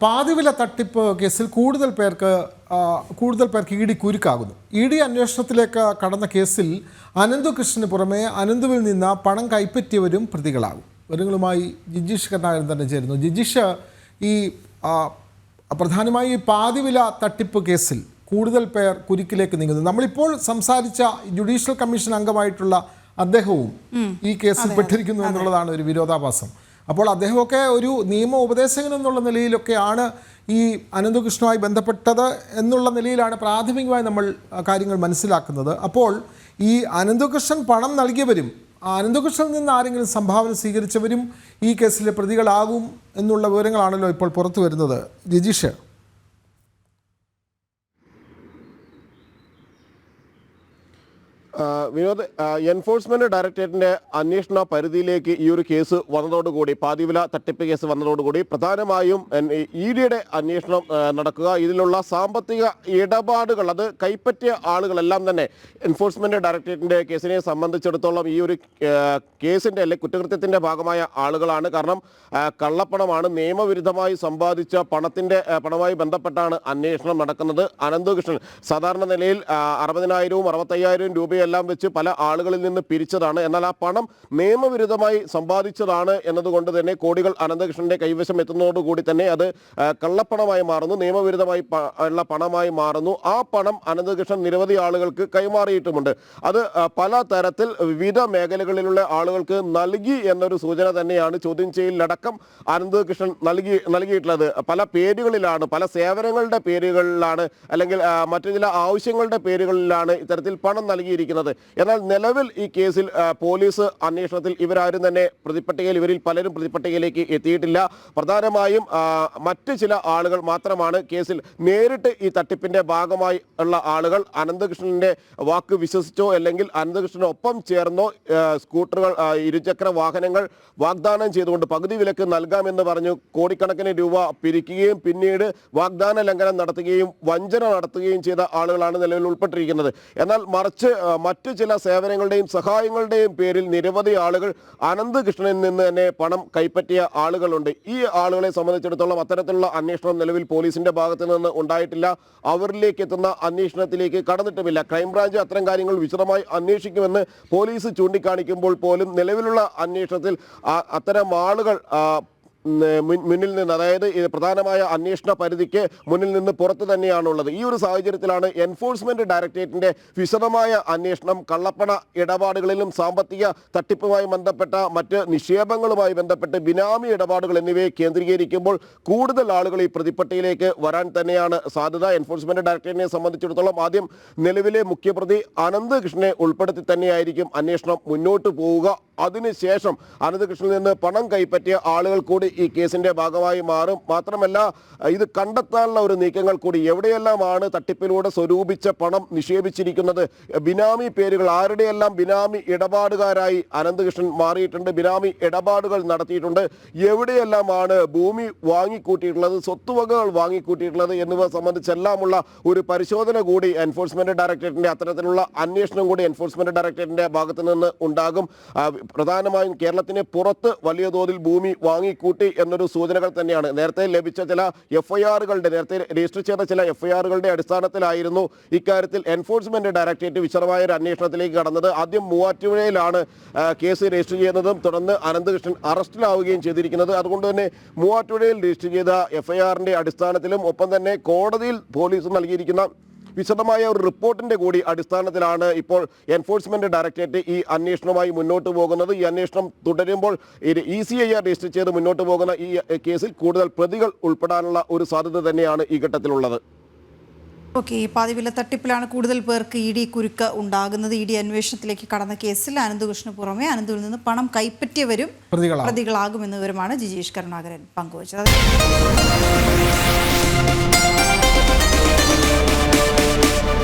പാതിവില തട്ടിപ്പ് കേസിൽ കൂടുതൽ പേർക്ക് ഇ ഡി കുരുക്കാകുന്നു. ഇ ഡി അന്വേഷണത്തിലേക്ക് കടന്ന കേസിൽ അനന്തകൃഷ്ണന് പുറമെ അനന്തുവിൽ നിന്ന് പണം കൈപ്പറ്റിയവരും പ്രതികളാകും. വിവരങ്ങളുമായി ജിജീഷ് കരുണാകരൻ തന്നെ ചേരുന്നു. ജിജീഷ്, ഈ പ്രധാനമായി ഈ പാതിവില തട്ടിപ്പ് കേസിൽ കൂടുതൽ പേർ കുരുക്കിലേക്ക് നീങ്ങുന്നു. നമ്മളിപ്പോൾ സംസാരിച്ച ജുഡീഷ്യൽ കമ്മീഷൻ അംഗമായിട്ടുള്ള അദ്ദേഹവും ഈ കേസിൽ പെട്ടിരിക്കുന്നു എന്നുള്ളതാണ് ഒരു വിരോധാഭാസം. അപ്പോൾ അദ്ദേഹമൊക്കെ ഒരു നിയമ ഉപദേശകൻ എന്നുള്ള നിലയിലൊക്കെയാണ് ഈ അനന്തകൃഷ്ണനുമായി ബന്ധപ്പെട്ടത് എന്നുള്ള നിലയിലാണ് പ്രാഥമികമായി നമ്മൾ കാര്യങ്ങൾ മനസ്സിലാക്കുന്നത്. അപ്പോൾ ഈ അനന്തകൃഷ്ണൻ പണം നൽകിയവരും അനന്തകൃഷ്ണനിൽ നിന്ന് ആരെങ്കിലും സംഭാവന സ്വീകരിച്ചവരും ഈ കേസിലെ പ്രതികളാകും എന്നുള്ള വിവരങ്ങളാണല്ലോ ഇപ്പോൾ പുറത്തു വരുന്നത്. ജിജീഷ്, വിനോദ്, എൻഫോഴ്സ്മെന്റ് ഡയറക്ടറേറ്റിന്റെ അന്വേഷണ പരിധിയിലേക്ക് ഈ ഒരു കേസ് വന്നതോടുകൂടി, പാതിവില തട്ടിപ്പ് കേസ് വന്നതോടുകൂടി പ്രധാനമായും ഇ ഡിയുടെ അന്വേഷണം നടക്കുക. ഇതിലുള്ള സാമ്പത്തിക ഇടപാടുകൾ, അത് കൈപ്പറ്റിയ ആളുകളെല്ലാം തന്നെ എൻഫോഴ്സ്മെന്റ് ഡയറക്ടറേറ്റിന്റെ കേസിനെ സംബന്ധിച്ചിടത്തോളം ഈ ഒരു കേസിന്റെ അല്ലെങ്കിൽ കുറ്റകൃത്യത്തിന്റെ ഭാഗമായ ആളുകളാണ്. കാരണം കള്ളപ്പണമാണ്, നിയമവിരുദ്ധമായി സമ്പാദിച്ച പണവുമായി ബന്ധപ്പെട്ടാണ് അന്വേഷണം നടക്കുന്നത്. അനന്തകൃഷ്ണൻ സാധാരണ നിലയിൽ 60,000 65,000 രൂപയെല്ലാം വെച്ച് പല ആളുകളിൽ നിന്ന് പിരിച്ചതാണ്. എന്നാൽ ആ പണം നിയമവിരുദ്ധമായി സമ്പാദിച്ചതാണ് എന്നതുകൊണ്ട് തന്നെ കോടികൾ അനന്തകൃഷ്ണന്റെ കൈവശം എത്തുന്നതോടുകൂടി തന്നെ അത് കള്ളപ്പണമായി മാറുന്നു, നിയമവിരുദ്ധമായി ഉള്ള പണമായി മാറുന്നു. ആ പണം അനന്തകൃഷ്ണൻ നിരവധി ആളുകൾക്ക് കൈമാറിയിട്ടുമുണ്ട്. അത് പല തരത്തിൽ വിവിധ മേഖലകളിലുള്ള ആളുകൾക്ക് നൽകി എന്നൊരു സൂചന തന്നെയാണ് ചോദ്യം ചെയ്യലടക്കം അനന്തകൃഷ്ണൻ നൽകിയിട്ടുള്ളത്. പല പേരുകളിലാണ്, പല സേവനങ്ങളുടെ പേരുകളിലാണ്, അല്ലെങ്കിൽ മറ്റു ചില ആവശ്യങ്ങളുടെ പേരുകളിലാണ് ഇത്തരത്തിൽ പണം നൽകിയിരിക്കുന്നത്. എന്നാൽ നിലവിൽ ഈ കേസിൽ പോലീസ് അന്വേഷണത്തിൽ ഇവരാരും തന്നെ ഇവരിൽ പലരും പ്രതിപട്ടികയിലേക്ക് എത്തിയിട്ടില്ല. പ്രധാനമായും മറ്റ് ചില ആളുകൾ മാത്രമാണ് കേസിൽ നേരിട്ട് ഈ തട്ടിപ്പിന്റെ ഭാഗമായി ഉള്ള ആളുകൾ. അനന്തകൃഷ്ണന്റെ വാക്ക് വിശ്വസിച്ചോ അല്ലെങ്കിൽ അനന്തകൃഷ്ണനൊപ്പം ചേർന്നോ സ്കൂട്ടറുകൾ, ഇരുചക്ര വാഹനങ്ങൾ വാഗ്ദാനം ചെയ്തുകൊണ്ട് പകുതി വിലക്ക് നൽകാമെന്ന് പറഞ്ഞു കോടിക്കണക്കിന് രൂപ പിരിക്കുകയും പിന്നീട് വാഗ്ദാന ലംഘനം നടത്തുകയും വഞ്ചന നടത്തുകയും ചെയ്ത ആളുകളാണ് നിലവിൽ ഉൾപ്പെട്ടിരിക്കുന്നത്. എന്നാൽ മറിച്ച് മറ്റു ചില സേവനങ്ങളുടെയും സഹായങ്ങളുടെയും പേരിൽ നിരവധി ആളുകൾ അനന്തകൃഷ്ണനിൽ നിന്ന് തന്നെ പണം കൈപ്പറ്റിയ ആളുകളുണ്ട്. ഈ ആളുകളെ സംബന്ധിച്ചിടത്തോളം അത്തരത്തിലുള്ള അന്വേഷണം നിലവിൽ പോലീസിന്റെ ഭാഗത്ത് നിന്ന് ഉണ്ടായിട്ടില്ല. അവരിലേക്ക് എത്തുന്ന അന്വേഷണത്തിലേക്ക് കടന്നിട്ടുമില്ല. ക്രൈംബ്രാഞ്ച് അത്തരം കാര്യങ്ങൾ വിശദമായി അന്വേഷിക്കുമെന്ന് പോലീസ് ചൂണ്ടിക്കാണിക്കുമ്പോൾ പോലും നിലവിലുള്ള അന്വേഷണത്തിൽ അത്തരം ആളുകൾ മുന്നിൽ നിന്ന്, അതായത് പ്രധാനമായ അന്വേഷണ പരിധിക്ക് മുന്നിൽ നിന്ന് പുറത്തു തന്നെയാണുള്ളത്. ഈ ഒരു സാഹചര്യത്തിലാണ് എൻഫോഴ്സ്മെന്റ് ഡയറക്ടറേറ്റിന്റെ വിശദമായ അന്വേഷണം കള്ളപ്പണ ഇടപാടുകളിലും സാമ്പത്തിക തട്ടിപ്പുമായി ബന്ധപ്പെട്ട മറ്റ് നിക്ഷേപങ്ങളുമായി ബന്ധപ്പെട്ട് ബിനാമി ഇടപാടുകൾ എന്നിവയെ കേന്ദ്രീകരിക്കുമ്പോൾ കൂടുതൽ ആളുകൾ ഈ പ്രതിപ്പട്ടികയിലേക്ക് വരാൻ തന്നെയാണ് സാധ്യത. എൻഫോഴ്സ്മെന്റ് ഡയറക്ടറേറ്റിനെ സംബന്ധിച്ചിടത്തോളം ആദ്യം നിലവിലെ മുഖ്യപ്രതി അനന്തകൃഷ്ണനെ ഉൾപ്പെടുത്തി തന്നെയായിരിക്കും അന്വേഷണം മുന്നോട്ട് പോവുക. അതിനുശേഷം അനന്തകൃഷ്ണനിൽ നിന്ന് പണം കൈപ്പറ്റിയ ആളുകൾ കൂടി ഈ കേസിന്റെ ഭാഗമായി മാറും. മാത്രമല്ല, ഇത് കണ്ടെത്താനുള്ള ഒരു നീക്കങ്ങൾ കൂടി, എവിടെയെല്ലാമാണ് തട്ടിപ്പിലൂടെ സ്വരൂപിച്ച പണം നിക്ഷേപിച്ചിരിക്കുന്നത്, ബിനാമി പേരുകൾ, ആരുടെയെല്ലാം ബിനാമി ഇടപാടുകാരായി അനന്തകൃഷ്ണൻ മാറിയിട്ടുണ്ട്, ബിനാമി ഇടപാടുകൾ നടത്തിയിട്ടുണ്ട്, എവിടെയെല്ലാമാണ് ഭൂമി വാങ്ങിക്കൂട്ടിയിട്ടുള്ളത്, സ്വത്തുവകകൾ വാങ്ങിക്കൂട്ടിയിട്ടുള്ളത് എന്നിവ സംബന്ധിച്ചെല്ലാമുള്ള ഒരു പരിശോധന കൂടി എൻഫോഴ്സ്മെന്റ് ഡയറക്ടറേറ്റിന്റെ അത്തരത്തിലുള്ള അന്വേഷണം കൂടി എൻഫോഴ്സ്മെന്റ് ഡയറക്ടറേറ്റിന്റെ ഭാഗത്തു നിന്ന് ഉണ്ടാകും. പ്രധാനമായും കേരളത്തിന് പുറത്ത് വലിയ തോതിൽ ഭൂമി വാങ്ങിക്കൂട്ടി എന്നൊരു സൂചനകൾ തന്നെയാണ്. നേരത്തെ ലഭിച്ച ചില നേരത്തെ രജിസ്റ്റർ ചെയ്ത ചില എഫ്ഐആറുകളുടെ അടിസ്ഥാനത്തിലായിരുന്നു ഇക്കാര്യത്തിൽ എൻഫോഴ്സ്മെന്റ് ഡയറക്ടറേറ്റ് വിശദമായ ഒരു അന്വേഷണത്തിലേക്ക് കടന്നത്. ആദ്യം മൂവാറ്റുപുഴയിലാണ് കേസ് രജിസ്റ്റർ ചെയ്യുന്നതും തുടർന്ന് അനന്തകൃഷ്ണൻ അറസ്റ്റിലാവുകയും ചെയ്തിരിക്കുന്നത്. അതുകൊണ്ട് തന്നെ മൂവാറ്റുപുഴയിൽ രജിസ്റ്റർ ചെയ്ത എഫ്ഐആറിന്റെ അടിസ്ഥാനത്തിലും ഒപ്പം തന്നെ കോടതിയിൽ പോലീസ് നൽകിയിരിക്കുന്ന വിശദമായ ഒരു റിപ്പോർട്ടിന്റെ കൂടി അടിസ്ഥാനത്തിലാണ് ഇപ്പോൾ എൻഫോഴ്സ്മെന്റ് ഡയറക്ടറേറ്റ് ഈ അന്വേഷണവുമായി മുന്നോട്ട് പോകുന്നത്. ഈ അന്വേഷണം തുടരുമ്പോൾ ECIR രജിസ്റ്റർ ചെയ്ത് മുന്നോട്ട് പോകുന്ന ഈ കേസിൽ കൂടുതൽ പ്രതികൾ ഉൾപ്പെടാനുള്ള ഒരു സാധ്യത തന്നെയാണ് ഈ ഘട്ടത്തിലുള്ളത്. ഓക്കെ, പാതിവില തട്ടിപ്പിലാണ് കൂടുതൽ പേർക്ക് ഇ ഡി കുരുക്ക് ഉണ്ടാകുന്നത്. ഇ ഡി അന്വേഷണത്തിലേക്ക് കടന്ന കേസിൽ അനന്തകൃഷ്ണന് പുറമെ അനന്തുവിൽ നിന്ന് പണം കൈപ്പറ്റിയവരും പ്രതികളാകുമെന്ന വിവരമാണ് ജിജീഷ് കരുണാകരൻ പങ്കുവച്ചത്.